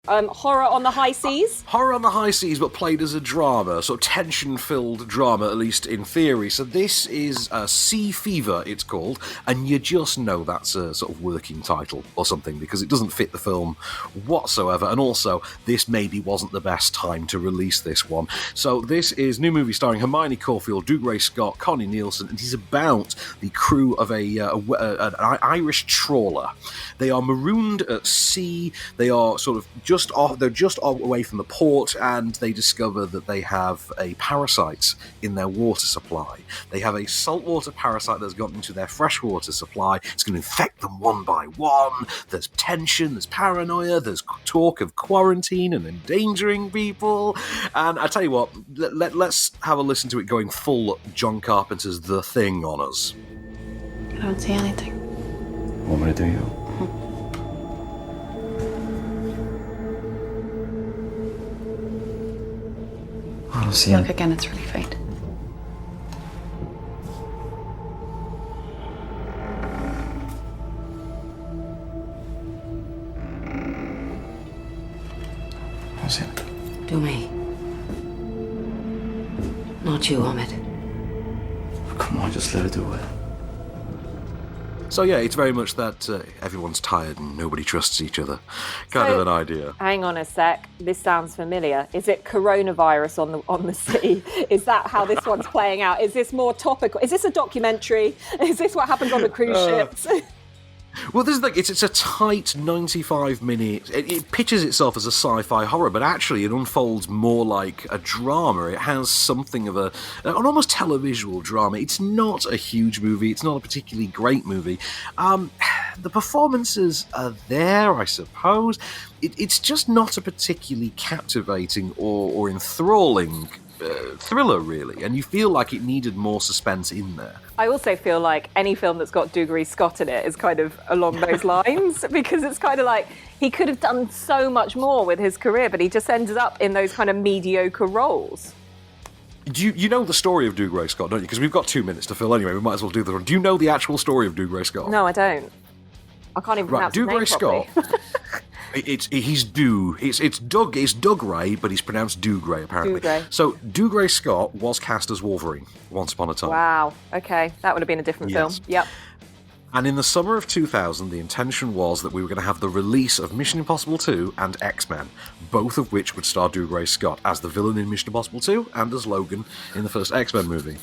Horror on the high seas? Horror on the high seas, but played as a drama, sort of tension-filled drama, at least in theory. So this is Sea Fever, it's called, and you just know that's a sort of working title or something, because it doesn't fit the film whatsoever, and also, this maybe wasn't the best time to release this one. So this is new movie starring Hermione Caulfield, Dougray Scott, Connie Nielsen, and it is about the crew of an Irish trawler. They are marooned at sea, they are sort of they're just away from the port, and they discover that they have a parasite in their water supply. They have a saltwater parasite that's gotten into their freshwater supply. It's going to infect them one by one. There's tension, there's paranoia, there's talk of quarantine and endangering people. And I tell you what, let's have a listen to it going full John Carpenter's The Thing on us. I don't see anything. Want me to do you? I don't see Look anything. again, it's really faint. I don't see anything. Do me. Not you, Ahmed. Come on, just let it do it. So yeah, it's very much that everyone's tired and nobody trusts each other kind of an idea. Hang on a sec. This sounds familiar. Is it coronavirus on the sea? Is that how this one's playing out? Is this more topical? Is this a documentary? Is this what happens on the cruise ships? Well, this is it's a tight 95 minute. It pitches itself as a sci-fi horror, but actually it unfolds more like a drama. It has something of an almost televisual drama. It's not a huge movie. It's not a particularly great movie. The performances are there, I suppose. It's just not a particularly captivating or enthralling thriller, really, and you feel like it needed more suspense in there. I also feel like any film that's got Dougray Scott in it is kind of along those lines, because it's kind of like he could have done so much more with his career, but he just ended up in those kind of mediocre roles. You know the story of Dougray Scott, don't you? Because we've got 2 minutes to fill anyway, we might as well do the run. Do you know the actual story of Dougray Scott? No, I don't. I can't even pronounce his name Dougray properly. Scott. It's Doug Ray, but he's pronounced Dougray apparently. Dougray. So Dougray Scott was cast as Wolverine once upon a time. Wow. Okay, that would have been a different film. Yep. And in the summer of 2000, the intention was that we were going to have the release of Mission Impossible 2 and X-Men, both of which would star Dougray Scott as the villain in Mission Impossible 2 and as Logan in the first X-Men movie.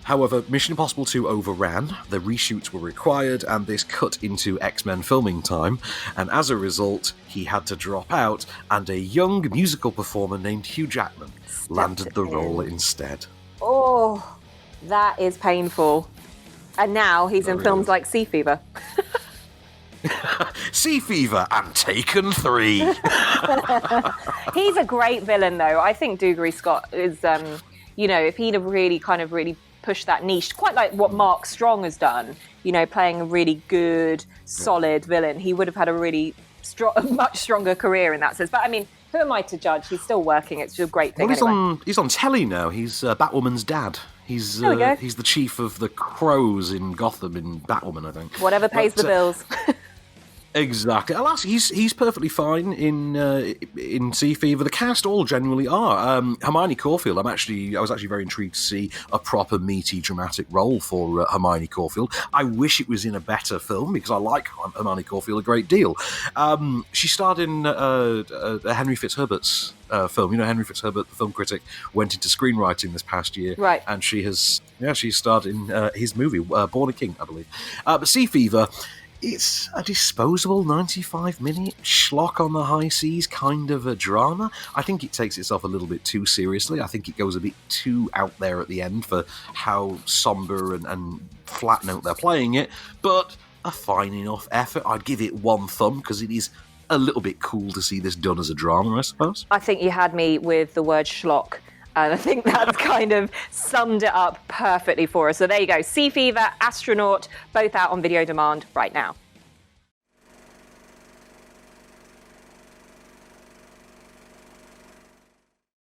However, Mission Impossible 2 overran, the reshoots were required, and this cut into X-Men filming time, and as a result, he had to drop out, and a young musical performer named Hugh Jackman landed the role instead. Oh, that is painful. And now he's in films like Sea Fever. Sea Fever and Taken 3. He's a great villain, though. I think Dougray Scott is, if he'd have really pushed that niche, quite like what Mark Strong has done, playing a really good, solid villain, he would have had a really much stronger career in that sense. But I mean, who am I to judge? He's still working. It's a great thing. Well, he's on telly now. He's Batwoman's dad. He's the chief of the Crows in Gotham in Batwoman, I think. Whatever pays the bills. Exactly. Alas, he's perfectly fine in Sea Fever. The cast all genuinely are. Hermione Caulfield, I was actually very intrigued to see a proper meaty dramatic role for Hermione Caulfield. I wish it was in a better film, because I like Hermione Caulfield a great deal. She starred in Henry Fitzherbert's film. Henry Fitzherbert, the film critic, went into screenwriting this past year. Right. And she starred in his movie, Born a King, I believe. But Sea Fever, it's a disposable 95-minute schlock on the high seas kind of a drama. I think it takes itself a little bit too seriously. I think it goes a bit too out there at the end for how somber and flat note they're playing it, but a fine enough effort. I'd give it one thumb, because it is a little bit cool to see this done as a drama, I suppose. I think you had me with the word schlock, and I think that's kind of summed it up perfectly for us. So there you go. Sea Fever, Astronaut, both out on video demand right now.